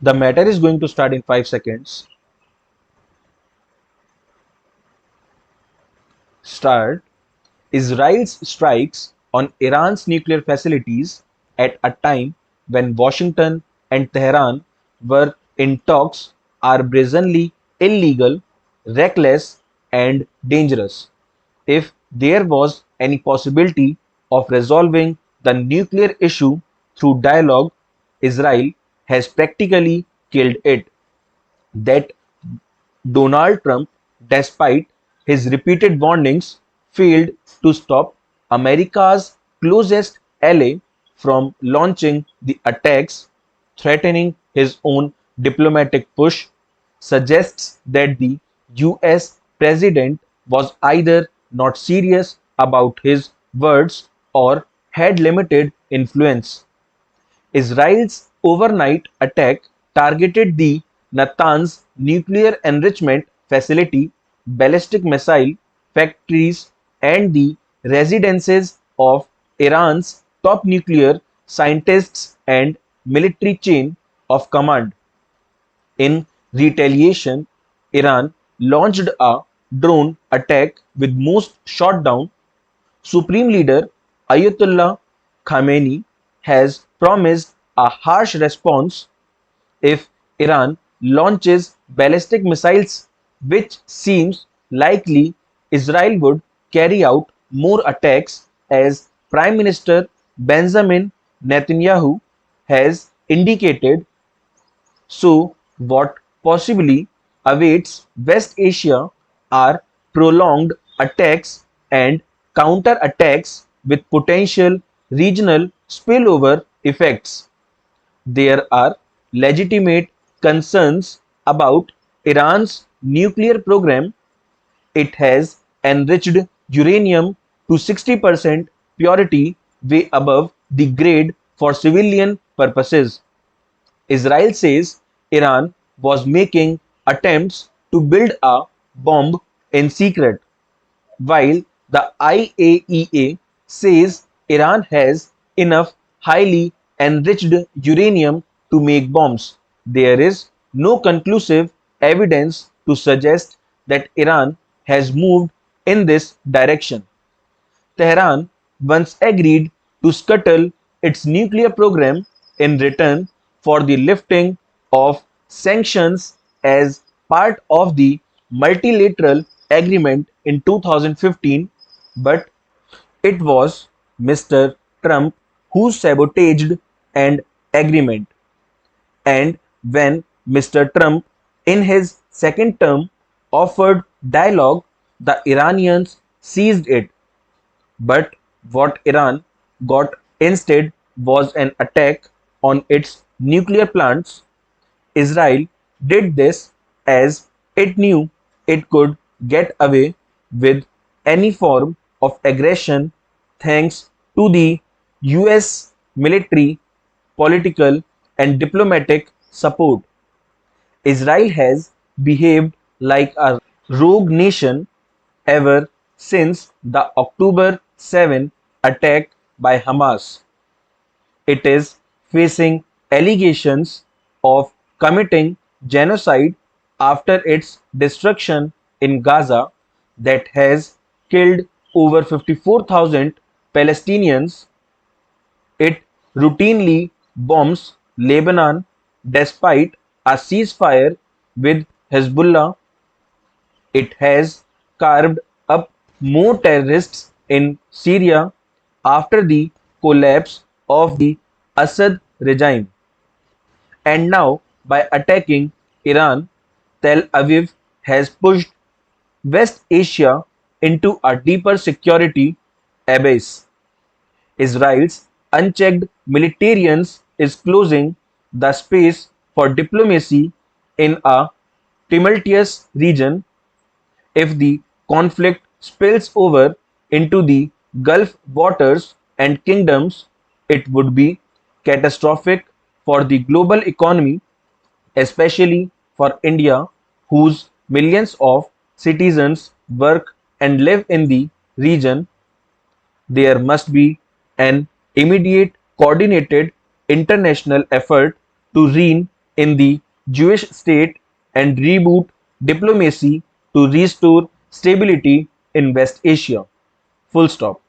The matter is going to start in 5 seconds. Start. Israel's strikes on Iran's nuclear facilities at a time when Washington and Tehran were in talks are brazenly illegal, reckless, and dangerous. If there was any possibility of resolving the nuclear issue through dialogue, Israel has practically killed it. That Donald Trump, despite his repeated warnings, failed to stop America's closest ally from launching the attacks, threatening his own diplomatic push, suggests that the US president was either not serious about his words or had limited influence. Israel's overnight attack targeted the Natanz nuclear enrichment facility, ballistic missile factories, and the residences of Iran's top nuclear scientists and military chain of command. In retaliation, Iran launched a drone attack with most shot down. Supreme Leader Ayatollah Khamenei has promised a harsh response if Iran launches ballistic missiles, which seems likely. Israel would carry out more attacks, as Prime Minister Benjamin Netanyahu has indicated. So, what possibly awaits West Asia are prolonged attacks and counter-attacks with potential regional spillover effects. There are legitimate concerns about Iran's nuclear program. It has enriched uranium to 60% purity, way above the grade for civilian purposes. Israel says Iran was making attempts to build a bomb in secret, while the IAEA says Iran has enough highly enriched uranium to make bombs. There is no conclusive evidence to suggest that Iran has moved in this direction. Tehran once agreed to scuttle its nuclear program in return for the lifting of sanctions as part of the multilateral agreement in 2015, but it was Mr. Trump who sabotaged an agreement. And when Mr. Trump, in his second term, offered dialogue, the Iranians seized it. But what Iran got instead was an attack on its nuclear plants. Israel did this as it knew it could get away with any form of aggression thanks to the US military, political, and diplomatic support. Israel has behaved like a rogue nation ever since the October 7 attack by Hamas. It is facing allegations of committing genocide after its destruction in Gaza that has killed over 54,000 Palestinians. It routinely bombs Lebanon despite a ceasefire with Hezbollah. It has carved up more terrorists in Syria after the collapse of the Assad regime. And now, by attacking Iran, Tel Aviv has pushed West Asia into a deeper security abyss. Israel's unchecked militarism is closing the space for diplomacy in a tumultuous region. If the conflict spills over into the Gulf waters and kingdoms, it would be catastrophic for the global economy, especially for India, whose millions of citizens work and live in the region. There must be an immediate coordinated international effort to rein in the Jewish state and reboot diplomacy to restore stability in West Asia. Full stop.